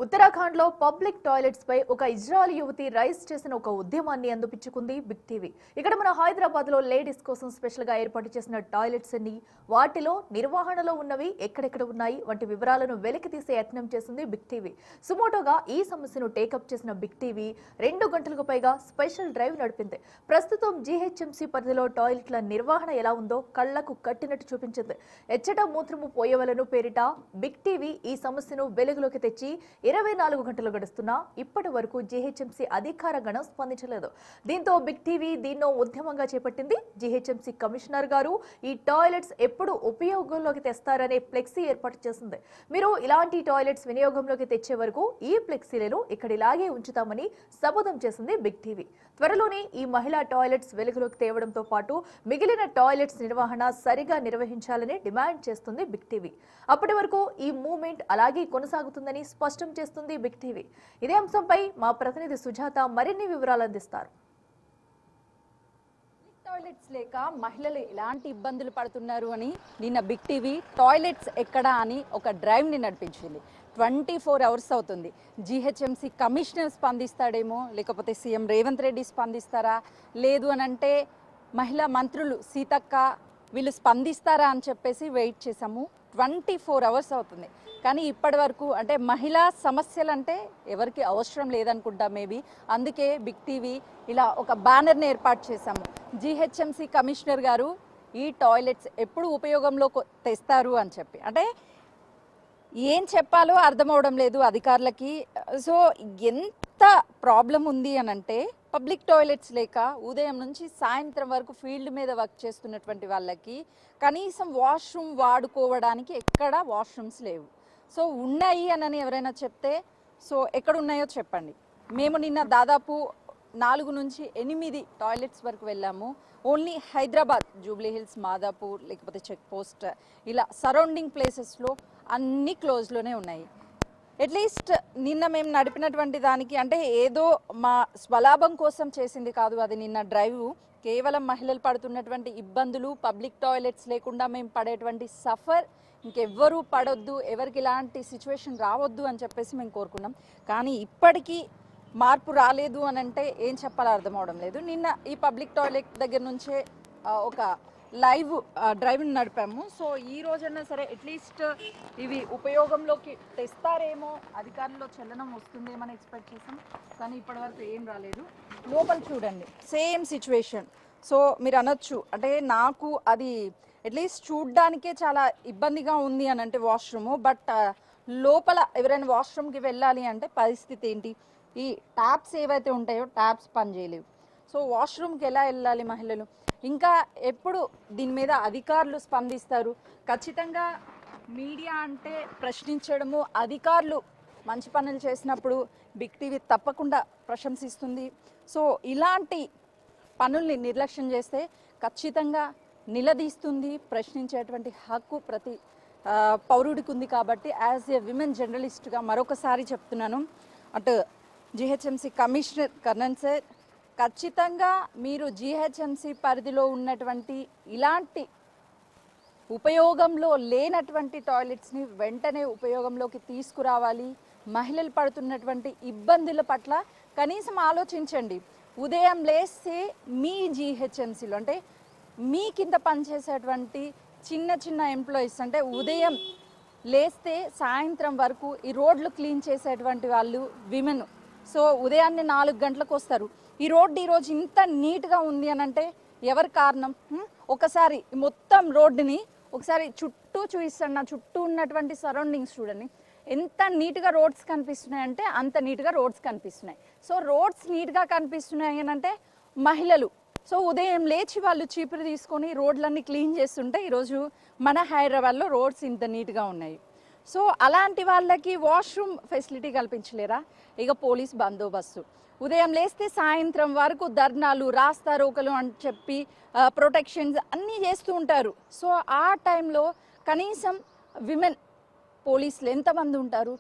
ఉత్తరాఖండ్ లో public toilets పై ఒక Israel యువతి రైజ్ చేసిన ఒక ఉద్యమాన్ని అందిపించుకుంది బిగ్ టీవీ. ఇక్కడ మన హైదరాబాద్ లో లేడీస్ కోసం స్పెషల్ గా ఏర్పాటు చేసిన టాయిలెట్స్ అన్ని వాటిలో నిర్వహణలో ఉన్నవి ఎక్కడెక్కడ ఉన్నాయి వంటి వివరాలను వెలికి తీసే యత్నం చేసింది బిగ్ టీవీ. సుమోటోగా ఈ సమస్యను టేకప్ చేసిన బిగ్ టీవీ 2 గంటలకు పైగా స్పెషల్ డ్రైవ్ నడిపింది. ప్రస్తుతం జీహెచ్ఎంసీ పరిధిలో టాయిలెట్ల నిర్వహణ ఎలా ఉందో కళ్లకు కట్టినట్టు చూపించింది. ఎచ్చట మూత్రము పోయేవలను పేరిట బిగ్ టీవీ ఈ సమస్యను వెలుగులోకి తెచ్చి 24 గంటలు గడుస్తున్నా ఇప్పటి వరకు జీహెచ్ఎంసీ అధికార గణం స్పందించలేదు. దీంతో బిగ్ టీవీ దీన్నో ఉద్యమంగా చేపట్టింది. జీహెచ్ఎంసీ కమిషనర్ గారు ఈ టాయిలెట్స్ ఎప్పుడు ఉపయోగంలోకి తెస్తారనే ఫ్లెక్సీ ఏర్పాటు చేసింది. మీరు ఇలాంటి టాయిలెట్స్ వినియోగంలోకి తెచ్చే వరకు ఈ ఫ్లెక్సీలను ఇక్కడ ఇలాగే ఉంచుతామని శపథం చేసింది బిగ్ టీవీ. త్వరలోనే ఈ మహిళా టాయిలెట్స్ వెలుగులోకి తేవడంతో పాటు మిగిలిన టాయిలెట్స్ నిర్వహణ సరిగా నిర్వహించాలని డిమాండ్ చేస్తుంది బిగ్ టీవీ. అప్పటి వరకు ఈ మూవ్మెంట్ అలాగే కొనసాగుతుందని స్పష్టం చేస్తుంది బిగ్ టీవీ. ఇదే అంశంపై మా ప్రతినిధి సుజాత మరిన్ని వివరాలు అందిస్తారు. టాయిలెట్స్ లేక మహిళలు ఎలాంటి ఇబ్బందులు పడుతున్నారు అని నిన్న బిగ్ టీవీ టాయిలెట్స్ ఎక్కడా అని ఒక డ్రైవ్ని నడిపించింది. 24 అవర్స్ అవుతుంది. జీహెచ్ఎంసీ కమిషనర్ స్పందిస్తాడేమో, లేకపోతే సీఎం రేవంత్ రెడ్డి స్పందిస్తారా, లేదు అని అంటే మహిళా మంత్రులు సీతక్క వీళ్ళు స్పందిస్తారా అని చెప్పేసి వెయిట్ చేసాము. 24 అవర్స్ అవుతుంది. కానీ ఇప్పటి వరకు అంటే మహిళా సమస్యలు అంటే ఎవరికి అవసరం లేదనుకుంటా మేబీ. అందుకే బిగ్ టీవీ ఇలా ఒక బ్యానర్ని ఏర్పాటు చేశాము. జీహెచ్ఎంసీ కమిషనర్ గారు ఈ టాయిలెట్స్ ఎప్పుడు ఉపయోగంలో తెస్తారు అని చెప్పి, అంటే ఏం చెప్పాలో అర్థమవడం లేదు అధికారులకి. సో ఎంత ప్రాబ్లం ఉంది అని అంటే పబ్లిక్ టాయిలెట్స్ లేక ఉదయం నుంచి సాయంత్రం వరకు ఫీల్డ్ మీద వర్క్ చేస్తున్నటువంటి వాళ్ళకి కనీసం వాష్రూమ్ వాడుకోవడానికి ఎక్కడ వాష్రూమ్స్ లేవు. సో ఉన్నాయి అని ఎవరైనా చెప్తే సో ఎక్కడ ఉన్నాయో చెప్పండి. మేము నిన్న దాదాపు 4 నుంచి 8 టాయిలెట్స్ వరకు వెళ్ళాము. Only Hyderabad, Jubilee hills, Madhapur, లేకపోతే చెక్ పోస్ట్, ఇలా సరౌండింగ్ ప్లేసెస్లో అన్నీ క్లోజ్లోనే ఉన్నాయి. అట్లీస్ట్ నిన్న మేము నడిపినటువంటి దానికి అంటే ఏదో మా స్వలాభం కోసం చేసింది కాదు అది. నిన్న డ్రైవ్ కేవలం మహిళలు పడుతున్నటువంటి ఇబ్బందులు, పబ్లిక్ టాయిలెట్స్ లేకుండా మేము పడేటువంటి సఫర్ ఇంకెవ్వరూ పడొద్దు, ఎవరికి ఇలాంటి సిచ్యువేషన్ రావద్దు అని చెప్పేసి మేము కోరుకున్నాం. కానీ ఇప్పటికీ మార్పు రాలేదు అని అంటే ఏం చెప్పాలో అర్థం అవడం లేదు. నిన్న ఈ పబ్లిక్ టాయిలెట్ దగ్గర నుంచే ఒక లైవ్ డ్రైవ్ని నడిపాము. సో ఈ రోజన్నా సరే అట్లీస్ట్ ఇవి ఉపయోగంలోకి తెస్తారేమో, అధికారుల్లో చలనం వస్తుందేమని ఎక్స్పెక్ట్ చేసాం. కానీ ఇప్పటివరకు ఏం రాలేదు. లోపల చూడండి సేమ్ సిచ్యువేషన్. సో మీరు అనొచ్చు అంటే నాకు అది అట్లీస్ట్ చూడ్డానికే చాలా ఇబ్బందిగా ఉంది అని అంటే వాష్రూము, బట్ లోపల ఎవరైనా వాష్రూమ్కి వెళ్ళాలి అంటే పరిస్థితి ఏంటి? ఈ ట్యాప్స్ ఏవైతే ఉంటాయో ట్యాప్స్ పనిచేయలేవు. సో వాష్రూమ్కి ఎలా వెళ్ళాలి మహిళలు? ఇంకా ఎప్పుడు దీని మీద అధికారులు స్పందిస్తారు? ఖచ్చితంగా మీడియా అంటే ప్రశ్నించడము, అధికారులు మంచి పనులు చేసినప్పుడు బిగ్ టీవీ తప్పకుండా ప్రశంసిస్తుంది. సో ఇలాంటి పనుల్ని నిర్లక్ష్యం చేస్తే ఖచ్చితంగా నిలదీస్తుంది. ప్రశ్నించేటువంటి హక్కు ప్రతి పౌరుడికి ఉంది. కాబట్టి యాజ్ ఏ విమెన్ జర్నలిస్ట్గా మరొకసారి చెప్తున్నాను, అటు జీహెచ్ఎంసీ కమిషనర్ కర్ణన్ సార్, ఖచ్చితంగా మీరు జీహెచ్ఎంసీ పరిధిలో ఉన్నటువంటి ఇలాంటి ఉపయోగంలో లేనటువంటి టాయిలెట్స్ని వెంటనే ఉపయోగంలోకి తీసుకురావాలి. మహిళలు పడుతున్నటువంటి ఇబ్బందుల పట్ల కనీసం ఆలోచించండి. ఉదయం లేస్తే మీ జీహెచ్ఎంసీలో అంటే మీ కింద పనిచేసేటువంటి చిన్న చిన్న ఎంప్లాయీస్, అంటే ఉదయం లేస్తే సాయంత్రం వరకు ఈ రోడ్లు క్లీన్ చేసేటువంటి వాళ్ళు విమెన్. సో ఉదయాన్నే 4 గంటలకు వస్తారు. ఈ రోడ్డు ఈరోజు ఇంత నీట్గా ఉంది అని అంటే ఎవరి కారణం? ఒకసారి మొత్తం రోడ్డుని ఒకసారి చుట్టూ చూపిస్తాను. నా చుట్టూ ఉన్నటువంటి సరౌండింగ్స్ చూడండి ఎంత నీట్గా రోడ్స్ కనిపిస్తున్నాయి అంటే అంత నీట్గా రోడ్స్ కనిపిస్తున్నాయి. సో రోడ్స్ నీట్గా కనిపిస్తున్నాయి అని అంటే మహిళలు సో ఉదయం లేచి వాళ్ళు చీపురు తీసుకొని రోడ్లన్నీ క్లీన్ చేస్తుంటే ఈరోజు మన హైదరాబాద్లో రోడ్స్ ఇంత నీట్గా ఉన్నాయి. సో అలాంటి వాళ్ళకి వాష్రూమ్ ఫెసిలిటీ కల్పించలేరా? ఇక పోలీస్ బందోబస్తు, ఉదయం లేస్తే సాయంత్రం వరకు ధర్నాలు, రాస్తా రోకలు అని చెప్పి ప్రొటెక్షన్స్ అన్నీ చేస్తూ ఉంటారు. సో ఆ టైంలో కనీసం విమెన్ పోలీసులు ఎంతమంది ఉంటారు?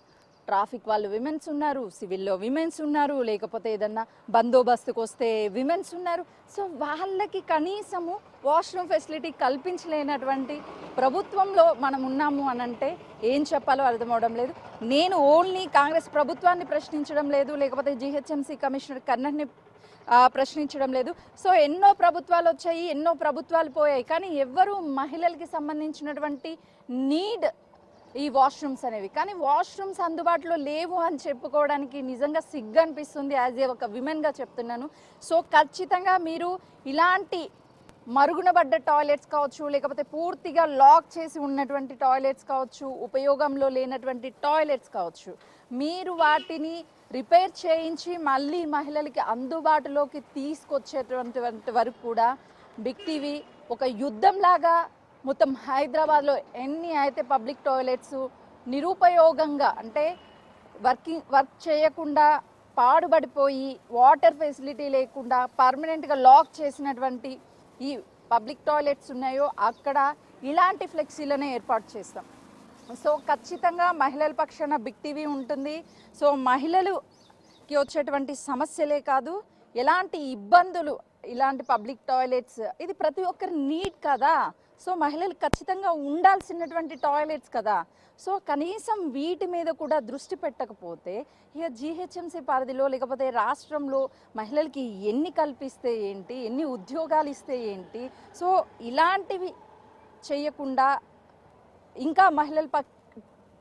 ట్రాఫిక్ వాళ్ళు విమెన్స్ ఉన్నారు, సివిల్లో విమెన్స్ ఉన్నారు, లేకపోతే ఏదన్నా బందోబస్తుకు వస్తే విమెన్స్ ఉన్నారు. సో వాళ్ళకి కనీసము వాష్రూమ్ ఫెసిలిటీ కల్పించలేనటువంటి ప్రభుత్వంలో మనం ఉన్నాము అనంటే ఏం చెప్పాలో అర్థం అవడం లేదు. నేను ఓన్లీ కాంగ్రెస్ ప్రభుత్వాన్ని ప్రశ్నించడం లేదు, లేకపోతే జిహెచ్ఎంసీ కమిషనర్ కర్ణన్ని ప్రశ్నించడం లేదు. సో ఎన్నో ప్రభుత్వాలు వచ్చాయి, ఎన్నో ప్రభుత్వాలు పోయాయి, కానీ ఎవ్వరూ మహిళలకి సంబంధించినటువంటి నీడ్ ఈ వాష్రూమ్స్ అనేవి, కానీ వాష్రూమ్స్ అందుబాటులో లేవు అని చెప్పుకోవడానికి నిజంగా సిగ్గు అనిపిస్తుంది. యాజ్ ఏ ఒక విమెన్గా చెప్తున్నాను. సో ఖచ్చితంగా మీరు ఇలాంటి మరుగునబడ్డ టాయిలెట్స్ కావచ్చు, లేకపోతే పూర్తిగా లాక్ చేసి ఉన్నటువంటి టాయిలెట్స్ కావచ్చు, ఉపయోగంలో లేనటువంటి టాయిలెట్స్ కావచ్చు, మీరు వాటిని రిపేర్ చేయించి మళ్ళీ మహిళలకి అందుబాటులోకి తీసుకొచ్చేటువంటి వరకు కూడా బిగ్ టీవీ ఒక యుద్ధంలాగా మొత్తం హైదరాబాద్లో ఎన్ని అయితే పబ్లిక్ టాయిలెట్స్ నిరుపయోగంగా అంటే వర్క్ చేయకుండా పాడుబడిపోయి వాటర్ ఫెసిలిటీ లేకుండా పర్మనెంట్గా లాక్ చేసినటువంటి ఈ పబ్లిక్ టాయిలెట్స్ ఉన్నాయో అక్కడ ఇలాంటి ఫ్లెక్సీలనే ఏర్పాటు చేస్తాం. సో ఖచ్చితంగా మహిళల పక్షాన బిగ్ టీవీ ఉంటుంది. సో మహిళలుకి వచ్చేటువంటి సమస్యలే కాదు, ఎలాంటి ఇబ్బందులు, ఇలాంటి పబ్లిక్ టాయిలెట్స్ ఇది ప్రతి ఒక్కరి నీడ్ కదా. సో మహిళలు ఖచ్చితంగా ఉండాల్సినటువంటి టాయిలెట్స్ కదా. సో కనీసం వీటి మీద కూడా దృష్టి పెట్టకపోతే ఇక జిహెచ్ఎంసీ పరిధిలో లేకపోతే రాష్ట్రంలో మహిళలకి ఎన్ని కల్పిస్తే ఏంటి, ఎన్ని ఉద్యోగాలు ఇస్తే ఏంటి. సో ఇలాంటివి చేయకుండా ఇంకా మహిళల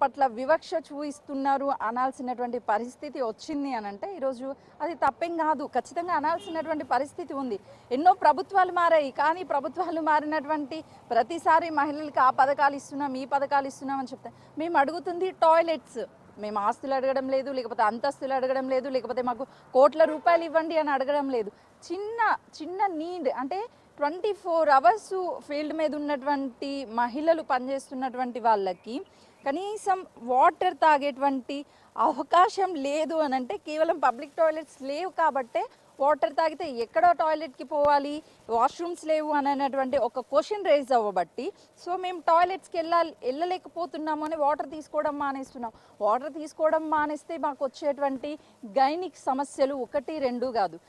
పట్ల వివక్ష చూపిస్తున్నారు అనాల్సినటువంటి పరిస్థితి వచ్చింది అని అంటే ఈరోజు అది తప్పేం కాదు, ఖచ్చితంగా అనాల్సినటువంటి పరిస్థితి ఉంది. ఎన్నో ప్రభుత్వాలు మారాయి, కానీ ప్రభుత్వాలు మారినటువంటి ప్రతిసారి మహిళలకి ఆ పథకాలు ఇస్తున్నాం, ఈ పథకాలు ఇస్తున్నాం అని చెప్తాం. మేము అడుగుతుంది టాయిలెట్స్. మేము ఆస్తులు అడగడం లేదు, లేకపోతే అంతస్తులు అడగడం లేదు, లేకపోతే మాకు కోట్ల రూపాయలు ఇవ్వండి అని అడగడం లేదు. చిన్న చిన్న నీడ్ అంటే 24 అవర్స్ ఫీల్డ్ మీద ఉన్నటువంటి మహిళలు పనిచేస్తున్నటువంటి వాళ్ళకి కనీసం వాటర్ తాగేటువంటి అవకాశం లేదు అని అంటే కేవలం పబ్లిక్ టాయిలెట్స్ లేవు కాబట్టే వాటర్ తాగితే ఎక్కడో టాయిలెట్కి పోవాలి, వాష్రూమ్స్ లేవు అని అనేటువంటి ఒక క్వశ్చన్ రేజ్ అవ్వబట్టి సో మేము టాయిలెట్స్కి వెళ్ళలేకపోతున్నాము అని వాటర్ తీసుకోవడం మానేస్తున్నాం. వాటర్ తీసుకోవడం మానేస్తే మాకు వచ్చేటువంటి గైనిక్ సమస్యలు 1, 2 కాదు.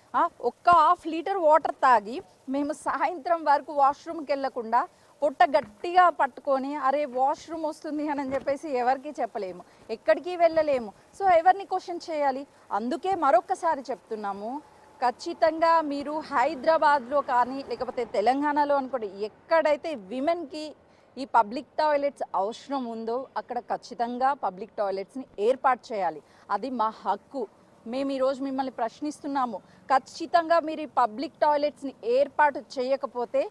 ఒక్క 1/2 లీటర్ వాటర్ తాగి మేము సాయంత్రం వరకు వాష్రూమ్కి వెళ్ళకుండా పొట్ట గట్టిగా పట్టుకొని అరే వాష్రూమ్ వస్తుంది అని చెప్పేసి ఎవరికి చెప్పలేము, ఎక్కడికి వెళ్ళలేము. సో ఎవరిని క్వశ్చన్ చేయాలి? అందుకే మరొకసారి చెప్తున్నాము, ఖచ్చితంగా మీరు హైదరాబాద్లో కానీ లేకపోతే తెలంగాణలో అనుకోండి, ఎక్కడైతే విమెన్కి ఈ పబ్లిక్ టాయిలెట్స్ అవసరం ఉందో అక్కడ ఖచ్చితంగా పబ్లిక్ టాయిలెట్స్ని ఏర్పాటు చేయాలి. అది మా హక్కు. మేము ఈరోజు మిమ్మల్ని ప్రశ్నిస్తున్నాము. ఖచ్చితంగా మీరు ఈ పబ్లిక్ టాయిలెట్స్ని ఏర్పాటు చేయకపోతే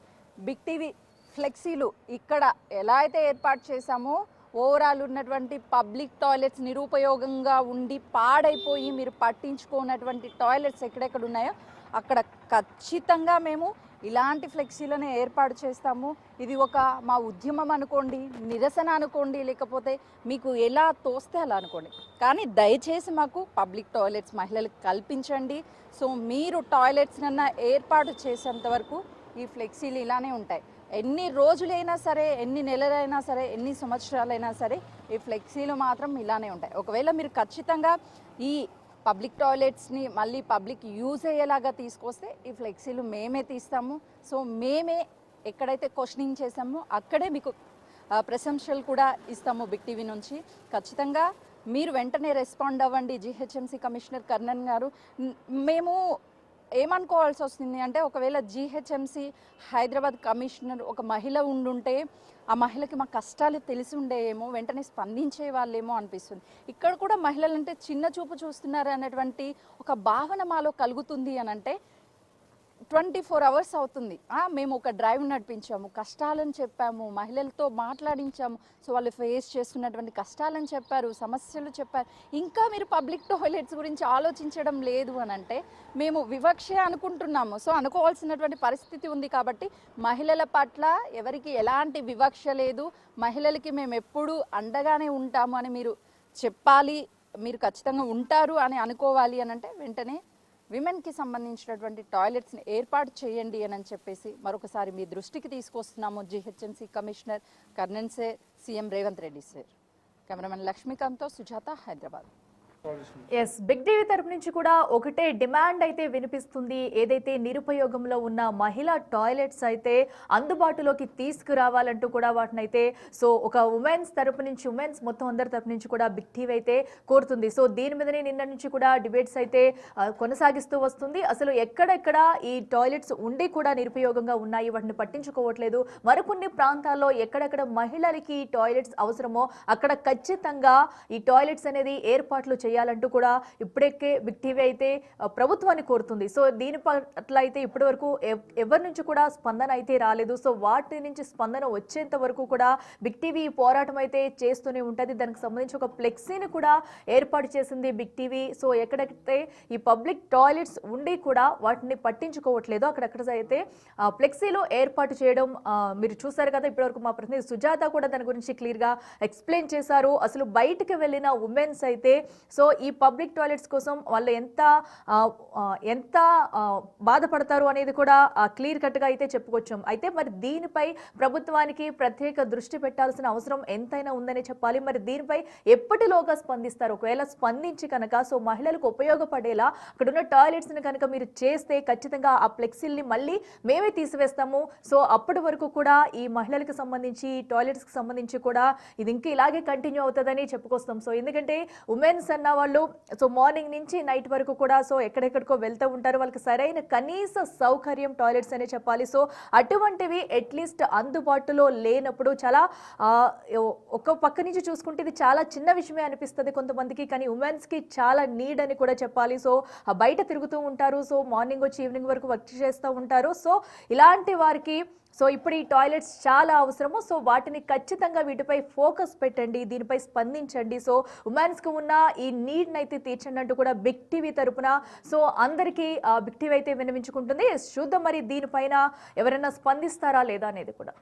బిగ్ టీవీ ఫ్లెక్సీలు ఇక్కడ ఎలా అయితే ఏర్పాటు చేశామో ఓవరాల్ ఉన్నటువంటి పబ్లిక్ టాయిలెట్స్ నిరుపయోగంగా ఉండి పాడైపోయి మీరు పట్టించుకున్నటువంటి టాయిలెట్స్ ఎక్కడెక్కడ ఉన్నాయో అక్కడ ఖచ్చితంగా మేము ఇలాంటి ఫ్లెక్సీలను ఏర్పాటు చేస్తాము. ఇది ఒక మా ఉద్యమం అనుకోండి, నిరసన అనుకోండి, లేకపోతే మీకు ఎలా తోస్తే అలా అనుకోండి, కానీ దయచేసి మాకు పబ్లిక్ టాయిలెట్స్ మహిళలకు కల్పించండి. సో మీరు టాయిలెట్స్నన్నా ఏర్పాటు చేసేంత వరకు ఈ ఫ్లెక్సీలు ఇలానే ఉంటాయి. ఎన్ని రోజులైనా సరే, ఎన్ని నెలలైనా సరే, ఎన్ని సంవత్సరాలైనా సరే ఈ ఫ్లెక్సీలు మాత్రం ఇలానే ఉంటాయి. ఒకవేళ మీరు ఖచ్చితంగా ఈ పబ్లిక్ టాయిలెట్స్ని మళ్ళీ పబ్లిక్ యూజ్ అయ్యేలాగా తీసుకొస్తే ఈ ఫ్లెక్సీలు మేమే తీస్తాము. సో మేమే ఎక్కడైతే క్వశ్చనింగ్ చేసామో అక్కడే మీకు ప్రశంసలు కూడా ఇస్తాము బిగ్ టీవీ నుంచి. ఖచ్చితంగా మీరు వెంటనే రెస్పాండ్ అవ్వండి జిహెచ్ఎంసీ కమిషనర్ కర్ణన్ గారు. మేము ఏమనుకోవాల్సి వస్తుంది అంటే ఒకవేళ జిహెచ్ఎంసీ హైదరాబాద్ కమిషనర్ ఒక మహిళ ఉండుంటే ఆ మహిళకి మా కష్టాలు తెలిసి ఉండేమో, వెంటనే స్పందించే వాళ్ళేమో అనిపిస్తుంది. ఇక్కడ కూడా మహిళలంటే చిన్న చూపు చూస్తున్నారు అనేటువంటి ఒక భావన మాలో కలుగుతుంది అని అంటే 24 అవర్స్ అవుతుంది. మేము ఒక డ్రైవ్ నడిపించాము, కష్టాలను చెప్పాము, మహిళలతో మాట్లాడించాము. సో వాళ్ళు ఫేస్ చేస్తున్నటువంటి కష్టాలను చెప్పారు, సమస్యలు చెప్పారు. ఇంకా మీరు పబ్లిక్ టాయిలెట్స్ గురించి ఆలోచించడం లేదు అని అంటే మేము వివక్ష అనుకుంటున్నాము. సో అనుకోవాల్సినటువంటి పరిస్థితి ఉంది. కాబట్టి మహిళల పట్ల ఎవరికి ఎలాంటి వివక్ష లేదు, మహిళలకి మేము ఎప్పుడూ అండగానే ఉంటాము అని మీరు చెప్పాలి. మీరు ఖచ్చితంగా ఉంటారు అని అనుకోవాలి అని అంటే వెంటనే విమెన్కి సంబంధించినటువంటి టాయిలెట్స్ని ఏర్పాటు చేయండి అని చెప్పేసి మరొకసారి మీ దృష్టికి తీసుకొస్తున్నాము. GHMC commissioner Karnan sir, CM Revanth Reddy sir. Cameraman లక్ష్మీకాంత్తో Sujatha, Hyderabad. Yes, Big TV తరపు నుంచి కూడా ఒకటే డిమాండ్ అయితే వినిపిస్తుంది. ఏదైతే నిరుపయోగంలో ఉన్న మహిళా టాయిలెట్స్ అయితే అందుబాటులోకి తీసుకురావాలంటూ కూడా వాటిని అయితే ఒక ఉమెన్స్ తరపు నుంచి, ఉమెన్స్ మొత్తం అందరి తరపు నుంచి కూడా బిగ్ టీవీ అయితే కోరుతుంది. సో దీని మీదనే నిన్న నుంచి కూడా డిబేట్స్ అయితే కొనసాగిస్తూ వస్తుంది. అసలు ఎక్కడెక్కడ ఈ టాయిలెట్స్ ఉండి కూడా నిరుపయోగంగా ఉన్నాయి, వాటిని పట్టించుకోవట్లేదు. మరికొన్ని ప్రాంతాల్లో ఎక్కడెక్కడ మహిళలకి టాయిలెట్స్ అవసరమో అక్కడ ఖచ్చితంగా ఈ టాయిలెట్స్ అనేది ఏర్పాట్లు చేయాలంటూ కూడా ఇప్పటికే బిగ్ టీవీ అయితే ప్రభుత్వాన్ని కోరుతుంది. సో దీని పట్ల అయితే ఇప్పటి వరకు ఎవరి నుంచి కూడా స్పందన అయితే రాలేదు. సో వాటి నుంచి స్పందన వచ్చేంత వరకు కూడా బిగ్ టీవీ పోరాటం అయితే చేస్తూనే ఉంటుంది. దానికి సంబంధించి ఒక ఫ్లెక్సీని కూడా ఏర్పాటు చేసింది బిగ్ టీవీ. సో ఎక్కడైతే ఈ పబ్లిక్ టాయిలెట్స్ ఉండి కూడా వాటిని పట్టించుకోవట్లేదు అక్కడక్కడ అయితే ఫ్లెక్సీలో ఏర్పాటు చేయడం మీరు చూసారు కదా. ఇప్పటివరకు మా ప్రతినిధి సుజాత కూడా దాని గురించి క్లియర్గా ఎక్స్ప్లెయిన్ చేశారు. అసలు బయటకు వెళ్ళిన ఉమెన్స్ అయితే సో ఈ పబ్లిక్ టాయిలెట్స్ కోసం వాళ్ళు ఎంత బాధపడతారు అనేది కూడా క్లియర్ కట్గా అయితే చెప్పుకోవచ్చు. అయితే మరి దీనిపై ప్రభుత్వానికి ప్రత్యేక దృష్టి పెట్టాల్సిన అవసరం ఎంతైనా ఉందని చెప్పాలి. మరి దీనిపై ఎప్పటిలోగా స్పందిస్తారు? ఒకవేళ స్పందించి కనుక సో మహిళలకు ఉపయోగపడేలా అక్కడ ఉన్న టాయిలెట్స్ని కనుక మీరు చేస్తే ఖచ్చితంగా ఆ ఫ్లెక్సీల్ని మళ్ళీ మేమే తీసివేస్తాము. సో అప్పటి వరకు కూడా ఈ మహిళలకు సంబంధించి, టాయిలెట్స్కి సంబంధించి కూడా ఇది ఇంకా ఇలాగే కంటిన్యూ అవుతుందని చెప్పుకొస్తాం. సో ఎందుకంటే ఉమెన్స్ అన్న వాళ్ళు సో మార్నింగ్ నుంచి నైట్ వరకు కూడా సో ఎక్కడెక్కడికో వెళ్తూ ఉంటారు. వాళ్ళకి సరైన కనీస సౌకర్యం టాయిలెట్స్ అనే చెప్పాలి. సో అటువంటివి అట్లీస్ట్ అందుబాటులో లేనప్పుడు చాలా ఒక పక్క నుంచి చూసుకుంటే ఇది చాలా చిన్న విషయమే అనిపిస్తుంది కొంతమందికి, కానీ ఉమెన్స్కి చాలా నీడ్ అని కూడా చెప్పాలి. సో బయట తిరుగుతూ ఉంటారు, సో మార్నింగ్ వచ్చి ఈవినింగ్ వరకు వర్క్ చేస్తూ ఉంటారు. సో ఇలాంటి వారికి సో ఇప్పుడు ఈ టాయిలెట్స్ చాలా అవసరము. సో వాటిని ఖచ్చితంగా వీటిపై ఫోకస్ పెట్టండి, దీనిపై స్పందించండి. సో ఉమెన్స్కి ఉన్న ఈ నీడ్ని అయితే తీర్చండి అంటూ కూడా బిగ్ టీవీ తరపున సో అందరికీ బిగ్ టీవీ అయితే విన్నవించుకుంటుంది. చూద్దాం మరి దీనిపైన ఎవరైనా స్పందిస్తారా లేదా అనేది కూడా.